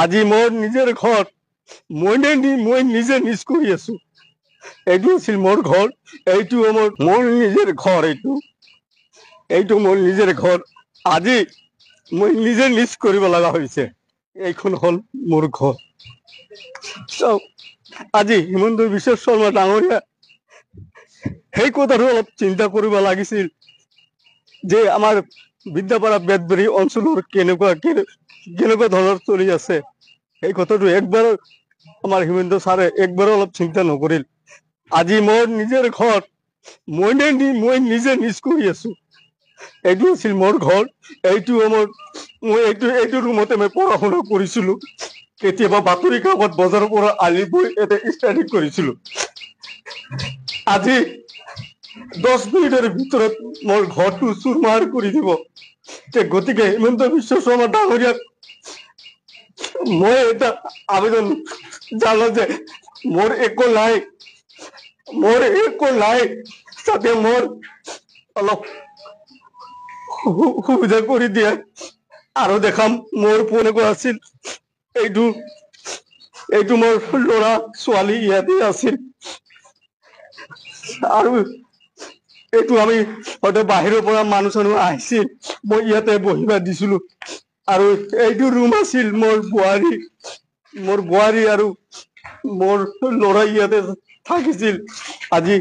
আজি মোৰ নিজৰ ঘৰ মই নিজে নিজ কৰি আছো। এইটো আছিল মোৰ ঘৰ, এইটো মোৰ নিজৰ ঘৰ, এইটো মোৰ নিজৰ ঘৰ। আজি মই নিজে নিজ কৰিব লগা হৈছে। এইখন হ'ল মোৰ ঘৰ। চাওক, আজি হিমন্ত বিশ্ব শৰ্মা ডাঙৰীয়া সেই কথাটো অলপ চিন্তা কৰিব লাগিছিল যে আমাৰ বিদ্যাপাৰা বেতবাৰী অঞ্চলৰ কেনেকুৱা ধৰণৰ চলি আছে। এই কথাটো একবাৰো আমাৰ হিমন্ত ছাৰে একবাৰো অলপ চিন্তা নকৰিল। আজি মোৰ নিজৰ ঘৰ মই নিজে নিজ কৰি আছো। এইটো আছিল মোৰ ঘৰ, মই এইটো ৰুমতে মই পঢ়া শুনা কৰিছিলো। কেতিয়াবা বাতৰি কাকত বজাৰৰ পৰা আনি বৈ ইয়াতে ষ্টাডি কৰিছিলো। আজি 10 মিনিটৰ ভিতৰত মোৰ ঘৰটো চুৰমাৰ কৰি দিব। গতিকে হিমন্ত বিশ্ব শৰ্মা ডাঙৰীয়াক মই এটা আবেদন জানো যে মোৰ একো নাই, যাতে মোৰ অলপ সুবিধা কৰি দিয়ে। আৰু দেখাম মোৰ কেনেকুৱা আছিল। এইটো মোৰ ল'ৰা ছোৱালী ইয়াতে আছিল। আৰু এইটো আমি হয়তো বাহিৰৰ পৰা মানুহ চানুহ আহিছিল, মই ইয়াতে বহিবা দিছিলো। আৰু এইটো ৰুম আছিল মোৰ বোৱাৰী আৰু মোৰ ল'ৰা ইয়াতে থাকিছিল। আজি